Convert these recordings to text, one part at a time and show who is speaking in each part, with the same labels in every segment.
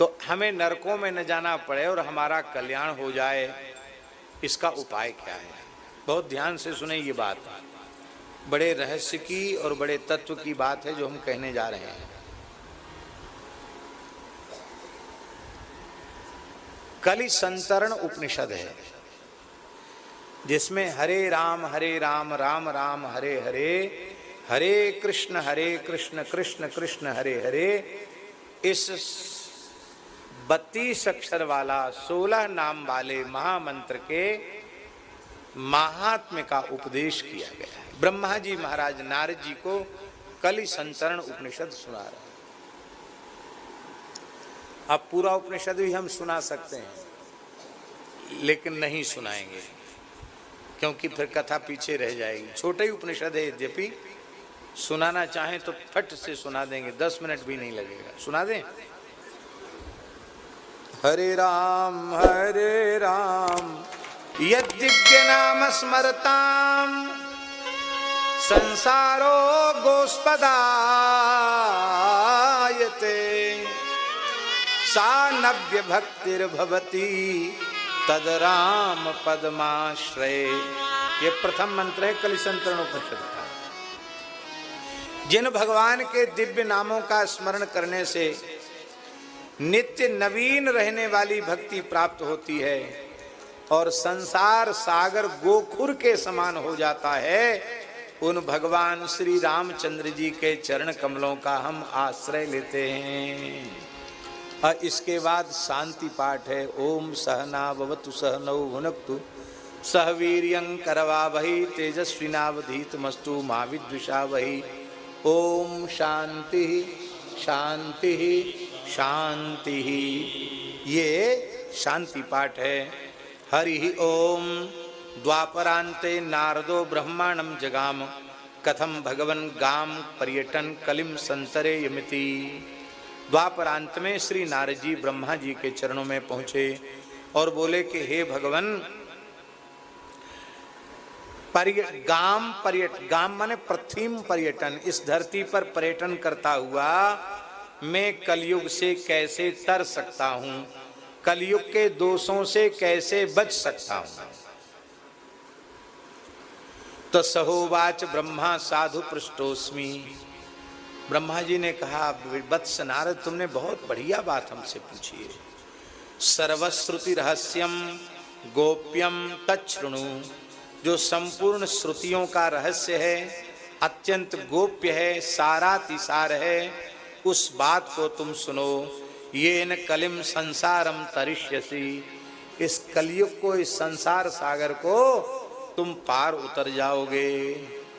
Speaker 1: तो हमें नरकों में न जाना पड़े और हमारा कल्याण हो जाए, इसका उपाय क्या है? बहुत ध्यान से सुने ये बात, बड़े रहस्य की और बड़े तत्व की बात है जो हम कहने जा रहे हैं। कलि संतरण उपनिषद है जिसमें हरे राम राम राम हरे हरे, हरे कृष्ण कृष्ण कृष्ण हरे हरे, इस 32 अक्षर वाला 16 नाम वाले महामंत्र के महात्म्य का उपदेश किया गया है। ब्रह्मा जी महाराज नारद जी को कलि संतरण उपनिषद सुना रहे हैं। अब पूरा उपनिषद भी हम सुना सकते हैं लेकिन नहीं सुनाएंगे क्योंकि फिर कथा पीछे रह जाएगी। छोटे ही उपनिषद है, यद्यपि सुनाना चाहें तो फट से सुना देंगे, 10 मिनट भी नहीं लगेगा। सुना दें। हरे राम यद्दिव्य नाम स्मरताम संसारो गोस्पदायते सा नव्य भक्तिर्भवती तद राम पद्माश्रय। ये प्रथम मंत्र है कलि संतरण उपनिषद का। जिन भगवान के दिव्य नामों का स्मरण करने से नित्य नवीन रहने वाली भक्ति प्राप्त होती है और संसार सागर गोखुर के समान हो जाता है, उन भगवान श्री रामचंद्र जी के चरण कमलों का हम आश्रय लेते हैं। और इसके बाद शांति पाठ है। ओम सहना भवतु सहनौ भुनक्तु सह वीर्यं करवावहै तेजस्विनावधीतमस्तु मा विद्विषावहै। ओम शांति शांति शांति। ये शांति पाठ है। हरि ओम। द्वापरांते नारदो ब्रह्मांडं जगाम कथम भगवन् गाम पर्यटन कलिम संतरे यमिति। द्वापरांत में श्री नारद जी ब्रह्मा जी के चरणों में पहुंचे और बोले कि हे भगवन, गाम माने पृथ्वी पर्यटन, इस धरती पर पर्यटन करता हुआ मैं कलयुग से कैसे तर सकता हूं, कलयुग के दोषों से कैसे बच सकता हूं। तो सहोवाच ब्रह्मा साधु पृष्ठोस्मि। ब्रह्मा जी ने कहा, वत्स नारद, तुमने बहुत बढ़िया बात हमसे पूछी है। सर्वश्रुति रहस्यम गोप्यम तच्छृणु। जो संपूर्ण श्रुतियों का रहस्य है, अत्यंत गोप्य है, सारातिसार है, उस बात को तुम सुनो। येन कलिम संसारम तरिष्यसि। इस कलयुग को, इस संसार सागर को तुम पार उतर जाओगे।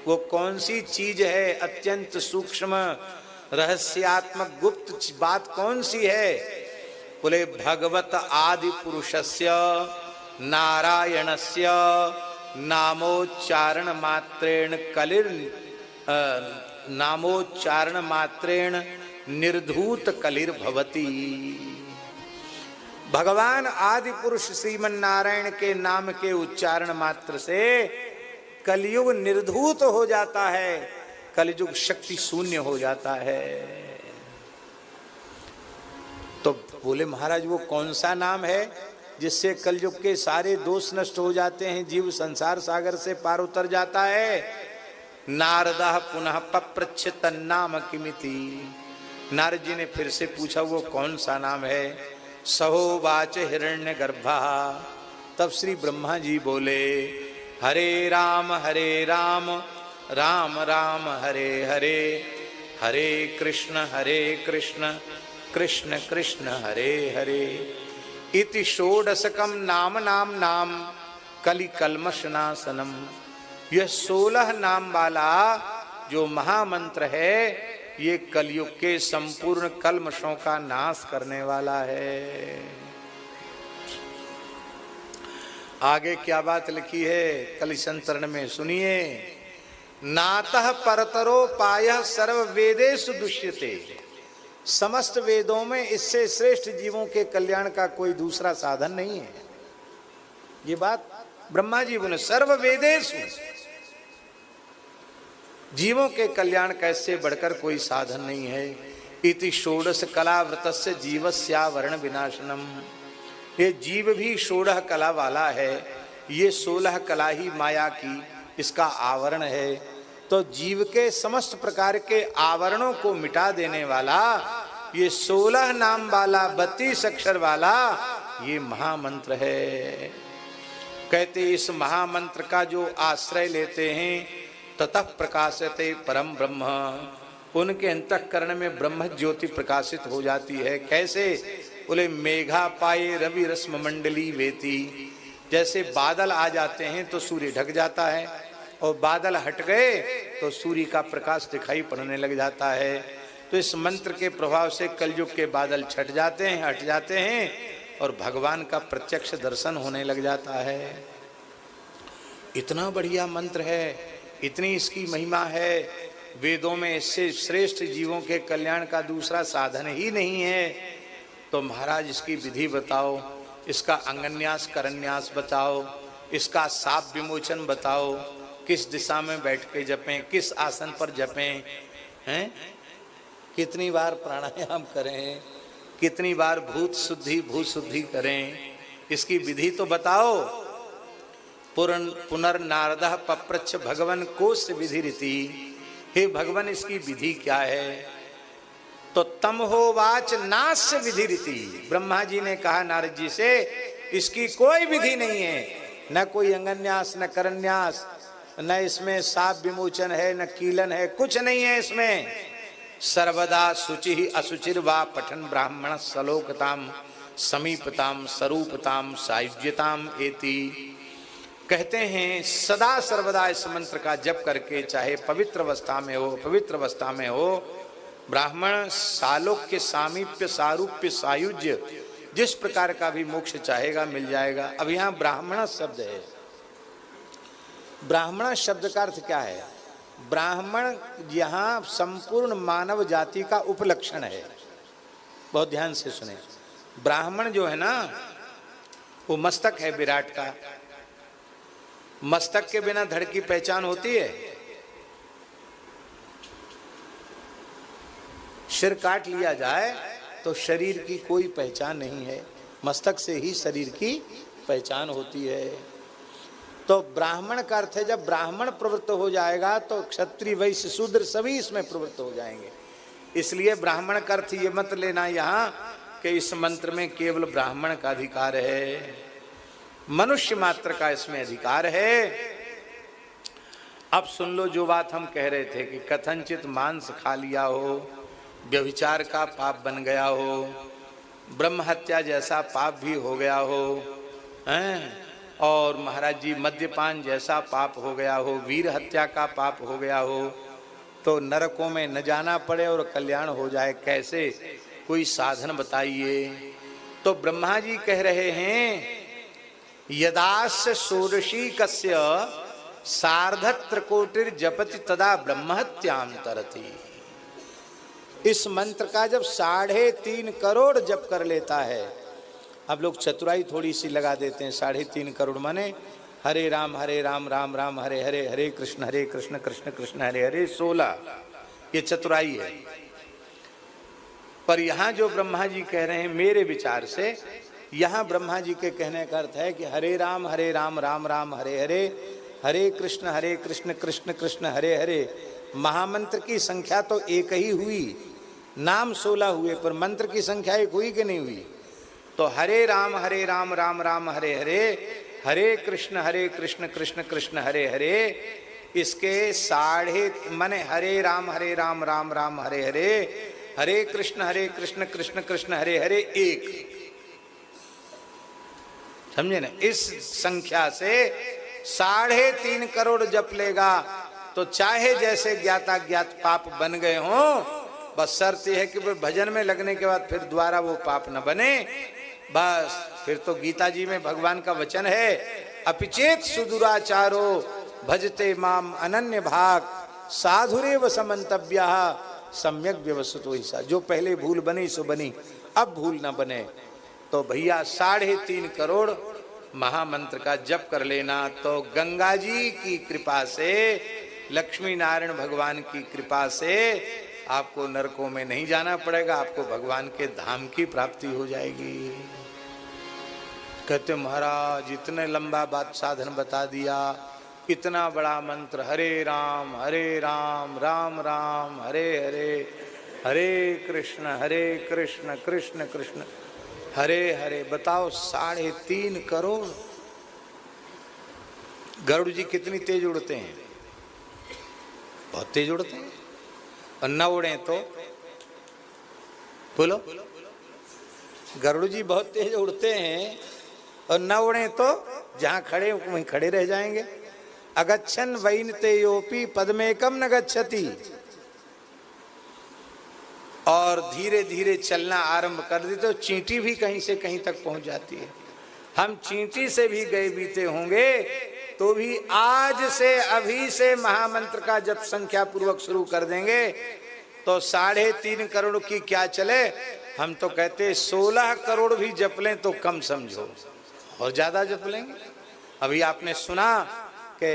Speaker 1: वो कौन सी चीज है, अत्यंत सूक्ष्म रहस्यात्मक गुप्त बात कौन सी है? बोले भगवत आदि पुरुषस्य नारायणस्य नामोच्चारण मात्रेण नामोच्चारण मात्रेण निर्धूत कलिर्भवती। भगवान आदि पुरुष श्रीमन नारायण के नाम के उच्चारण मात्र से कलयुग निर्धूत हो जाता है, कलयुग शक्ति शून्य हो जाता है। तो बोले महाराज, वो कौन सा नाम है जिससे कलयुग के सारे दोष नष्ट हो जाते हैं, जीव संसार सागर से पार उतर जाता है? नारदः पुनः पप्रच्छ तन्नाम किमिति। नारद जी ने फिर से पूछा, वो कौन सा नाम है? सहोवाच हिरण्यगर्भः। तब श्री ब्रह्मा जी बोले, हरे राम राम राम हरे हरे, हरे कृष्ण कृष्ण कृष्ण हरे हरे। इति षोडशकम नाम कलि कल्मषनाशनम। यह 16 नाम वाला जो महामंत्र है, ये कलयुग के संपूर्ण कल्मषों का नाश करने वाला है। आगे क्या बात लिखी है कलि संतरण में, सुनिए। नातः परतरो पायः सर्व वेदेषु दुष्यते। समस्त वेदों में इससे श्रेष्ठ जीवों के कल्याण का कोई दूसरा साधन नहीं है। ये बात ब्रह्मा जी बोले, सर्व वेदेषु, जीवों के कल्याण कैसे बढ़कर कोई साधन नहीं है। इति षोडश कला व्रतस्य जीवस्यावरण विनाशनम। ये जीव भी 16 कला वाला है, ये 16 कला ही माया की इसका आवरण है। तो जीव के समस्त प्रकार के आवरणों को मिटा देने वाला ये 16 नाम वाला 32 अक्षर वाला ये महामंत्र है। कहते इस महामंत्र का जो आश्रय लेते हैं ततः प्रकाशते परम ब्रह्म, उनके अंतःकरण में ब्रह्म ज्योति प्रकाशित हो जाती है। कैसे? बोले मेघा पाए रवि रश्म मंडली वेती, जैसे बादल आ जाते हैं तो सूर्य ढक जाता है और बादल हट गए तो सूर्य का प्रकाश दिखाई पड़ने लग जाता है। तो इस मंत्र के प्रभाव से कलयुग के बादल छट जाते हैं, हट जाते हैं और भगवान का प्रत्यक्ष दर्शन होने लग जाता है। इतना बढ़िया मंत्र है, इतनी इसकी महिमा है। वेदों में इससे श्रेष्ठ जीवों के कल्याण का दूसरा साधन ही नहीं है। तो महाराज इसकी विधि बताओ, इसका अंगन्यास करन्यास बताओ, इसका साप विमोचन बताओ, किस दिशा में बैठ के जपें, किस आसन पर जपें, हैं? कितनी बार प्राणायाम करें, कितनी बार भूत शुद्धि करें, इसकी विधि तो बताओ। पुनर्नारदः पप्रच्छ भगवन कोश विधि रीति, हे भगवान इसकी विधि क्या है? तो तम हो वाच नास्य विधि रीति, ब्रह्मा जी ने कहा नारद जी से इसकी कोई विधि नहीं है, न कोई अंगन्यास न करन्यास, न इसमें साप विमोचन है, न कीलन है, कुछ नहीं है इसमें। सर्वदा शुचि ही असुचिर वा पठन ब्राह्मण सलोकताम समीपताम स्वरूपताम सायुज्यताम एति। कहते हैं सदा सर्वदा इस मंत्र का जप करके, चाहे पवित्र अवस्था में हो, पवित्र अवस्था में हो, ब्राह्मण सालोक्य सामीप्य सारूप्य सायुज्य जिस प्रकार का भी मोक्ष चाहेगा मिल जाएगा। अब यहाँ ब्राह्मण शब्द है, ब्राह्मण शब्द का अर्थ क्या है? ब्राह्मण यहाँ संपूर्ण मानव जाति का उपलक्षण है। बहुत ध्यान से सुने, ब्राह्मण जो है ना वो मस्तक है विराट का, मस्तक के बिना धड़ की पहचान होती है? सिर काट लिया जाए तो शरीर की कोई पहचान नहीं है, मस्तक से ही शरीर की पहचान होती है। तो ब्राह्मण का अर्थ है जब ब्राह्मण प्रवृत्त हो जाएगा तो क्षत्रिय वैश्य शूद्र सभी इसमें प्रवृत्त हो जाएंगे। इसलिए ब्राह्मण का अर्थ ये मत लेना यहाँ कि इस मंत्र में केवल ब्राह्मण का अधिकार है, मनुष्य मात्र का इसमें अधिकार है। अब सुन लो जो बात हम कह रहे थे कि कथनचित मांस खा लिया हो, व्यभिचार का पाप बन गया हो, ब्रह्म हत्या जैसा पाप भी हो गया हो, हैं? और महाराज जी मद्यपान जैसा पाप हो गया हो, वीर हत्या का पाप हो गया हो, तो नरकों में न जाना पड़े और कल्याण हो जाए, कैसे? कोई साधन बताइए। तो ब्रह्मा जी कह रहे हैं यदास्य षोडशी कस्य सार्धत्रिकोटिर जपति तदा ब्रह्महत्याम तरति। इस मंत्र का जब 3.5 करोड़ जप कर लेता है, अब लोग चतुराई थोड़ी सी लगा देते हैं, 3.5 करोड़ माने हरे राम राम राम हरे हरे, हरे कृष्ण कृष्ण कृष्ण हरे हरे 16, ये चतुराई है। पर यहाँ जो ब्रह्मा जी कह रहे हैं मेरे विचार से, यहाँ ब्रह्मा जी के कहने का अर्थ है कि हरे राम राम राम हरे हरे, हरे कृष्ण कृष्ण कृष्ण हरे हरे। महामंत्र की संख्या तो एक ही हुई, नाम 16 हुए, पर मंत्र की संख्या एक हुई कि नहीं हुई? तो हरे राम राम राम हरे हरे, हरे कृष्ण कृष्ण कृष्ण हरे हरे, इसके 1.5 माने हरे राम राम राम हरे हरे, हरे कृष्ण कृष्ण कृष्ण हरे हरे 1, समझे ना? इस संख्या से 3.5 करोड़ जप लेगा तो चाहे जैसे ज्ञाता ज्ञात पाप बन गए हों, बस शर्त यह है कि भजन में लगने के बाद फिर दोबारा वो पाप न बने। बस फिर तो गीता जी में भगवान का वचन है अपिचेत सुदुराचारो भजते माम अनन्य भाग साधुरेव समन्तव्यः सम्यक व्यवस्थितो हिसा। जो पहले भूल बनी सो बनी, अब भूल न बने। तो भैया 3.5 करोड़ महामंत्र का जप कर लेना, तो गंगा जी की कृपा से, लक्ष्मी नारायण भगवान की कृपा से आपको नरकों में नहीं जाना पड़ेगा, आपको भगवान के धाम की प्राप्ति हो जाएगी। कहते महाराज इतने लंबा बात साधन बता दिया, इतना बड़ा मंत्र, हरे राम राम राम हरे हरे, हरे कृष्ण कृष्ण कृष्ण हरे हरे। बताओ 3.5 करोड़। गरुड़ जी कितनी तेज उड़ते हैं, बहुत तेज उड़ते हैं। और न उड़े तो बोलो, गरुड़ जी बहुत तेज उड़ते हैं और न उड़े तो जहां खड़े वहीं खड़े रह जाएंगे। अगच्छन वैनते योपी पद्मेकम न गच्छति। और धीरे धीरे चलना आरंभ कर दे तो चींटी भी कहीं से कहीं तक पहुंच जाती है। हम चींटी से भी गए बीते होंगे तो भी आज से अभी से महामंत्र का जप संख्या पूर्वक शुरू कर देंगे तो 3.5 करोड़ की क्या चले। हम तो कहते 16 करोड़ भी जप लें तो कम समझो, और ज्यादा जप लेंगे। अभी आपने सुना कि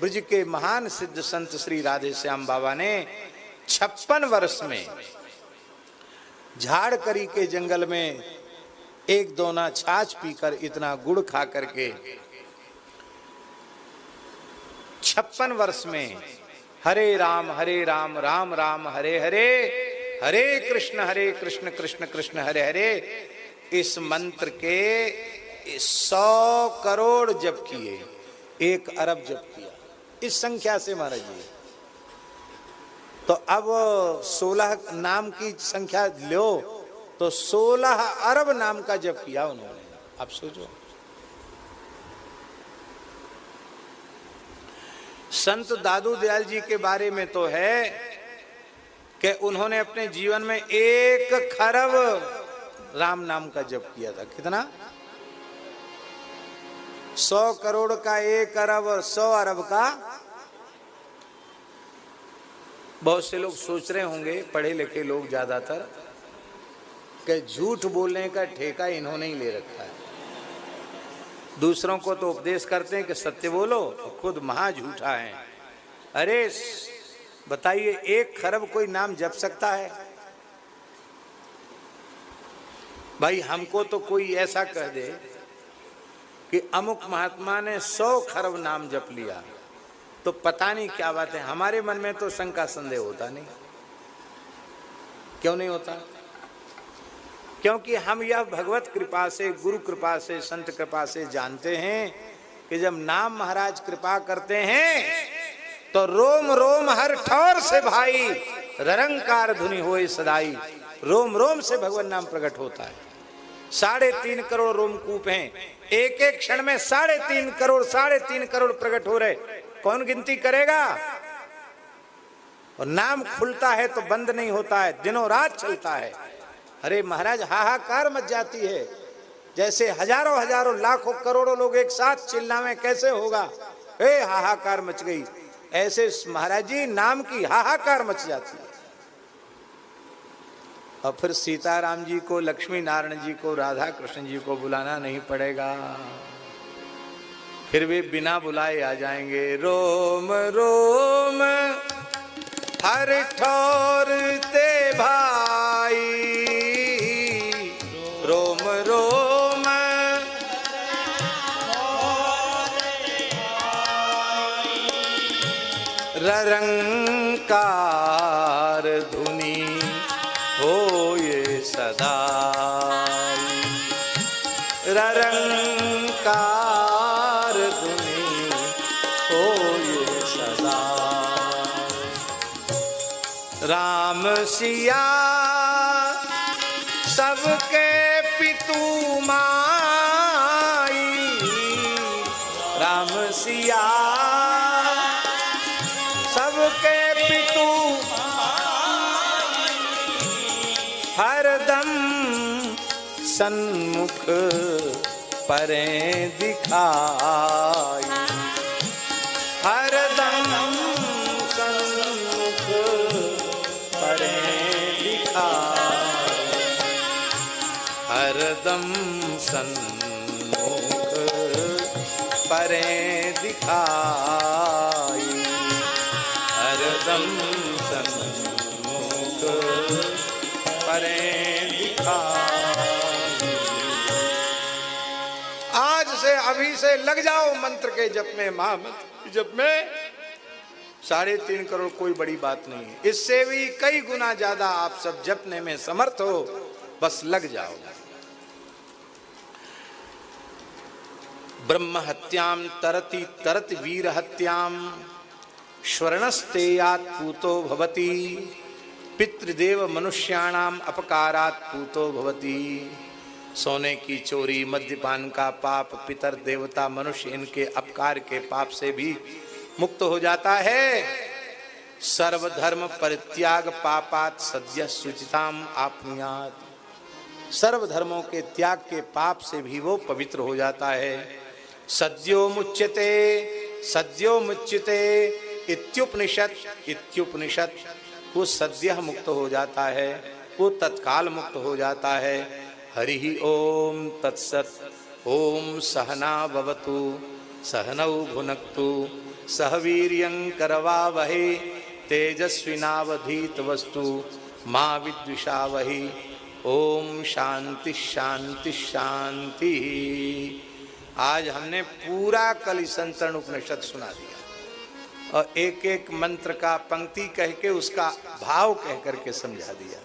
Speaker 1: ब्रज के महान सिद्ध संत श्री राधे श्याम बाबा ने 56 वर्ष में झाड़करी के जंगल में 1 दोना छाछ पीकर, इतना गुड़ खा करके 56 वर्ष में हरे राम राम राम हरे हरे, हरे कृष्ण कृष्ण कृष्ण हरे हरे, इस मंत्र के 100 करोड़ जप किए, 1 अरब जप किया इस संख्या से महाराज जी। तो अब 16 नाम की संख्या लो तो 16 अरब नाम का जप किया उन्होंने। आप सोचो, संत दादू दयाल जी के बारे में तो है कि उन्होंने अपने जीवन में 1 खरब राम नाम का जप किया था। कितना? 100 करोड़ का 1 अरब और 100 अरब का। बहुत से लोग सोच रहे होंगे, पढ़े लिखे लोग ज्यादातर, कि झूठ बोलने का ठेका इन्होंने ही ले रखा है। दूसरों को तो उपदेश करते हैं कि सत्य बोलो, खुद महा झूठा है। अरे बताइए, 1 खरब कोई नाम जप सकता है? भाई हमको तो कोई ऐसा कह दे कि अमुक महात्मा ने 100 खरब नाम जप लिया तो पता नहीं क्या बात है। हमारे मन में तो शंका संदेह होता नहीं। क्यों नहीं होता? क्योंकि हम यह भगवत कृपा से, गुरु कृपा से, संत कृपा से जानते हैं कि जब नाम महाराज कृपा करते हैं तो रोम रोम हर ठौर से भाई ररंकार धुनि होए सदाई। रोम रोम से भगवान नाम प्रकट होता है। 3.5 करोड़ रोमकूप हैं, एक एक क्षण में 3.5 करोड़ प्रकट हो रहे। कौन गिनती करेगा? और नाम खुलता है तो बंद नहीं होता है, दिनों रात चलता है। अरे महाराज हाहाकार मच जाती है, जैसे हजारों हजारों लाखों करोड़ों लोग एक साथ चिल्लाएं, कैसे होगा? ए हाहाकार मच गई। ऐसे महाराज जी नाम की हाहाकार मच जाती है। और फिर सीताराम जी को, लक्ष्मी नारायण जी को, राधा कृष्ण जी को बुलाना नहीं पड़ेगा, फिर वे बिना बुलाए आ जाएंगे। रोम रोम हर ठौर ते भाई, रोम रोम ररंकार धुनि होए सदाई। ररंकार धुनि होए सदा। राम सिया सबके पितु माई, राम सिया सबके पितु हरदम सन्मुख परें दिखाई। हरदम सन्मुख परें दिखाई। हरदम सन्मुख परें दिखाई। हरदम सन्मुख परें दिखा। आज से अभी से लग जाओ मंत्र के जप में, महामंत्र जप में। 3.5 करोड़ कोई बड़ी बात नहीं है, इससे भी कई गुना ज्यादा आप सब जपने में समर्थ हो, बस लग जाओ। ब्रह्म हत्याम तरति तरत वीर हत्याम श्वर्णस्तेयात् पूतो भवति पितृदेव मनुष्याणाम अपकारात् पूतो भवति। सोने की चोरी, मद्यपान का पाप, पितर देवता मनुष्य इनके अपकार के पाप से भी मुक्त हो जाता है। सर्वधर्म परित्याग पापात् सद्य शुचिताम आपनुयात्। सर्वधर्मों के त्याग के पाप से भी वो पवित्र हो जाता है। सद्यो मुच्यते सद्यो मुच्यते इत्युपनिषद। वो सद्य मुक्त हो जाता है, वो तत्काल मुक्त हो जाता है। हरि ओम तत्सत्। ओम सहना भवतु सहनौ भुनक्तु सह वीर्यं करवावहै तेजस्विनावधीतमस्तु मा विद्विषावहै। ओम शांति शांति शांति। आज हमने पूरा कलिसंतरण उपनिषद सुना दिया और एक एक मंत्र का पंक्ति कह के उसका भाव कह करके समझा दिया।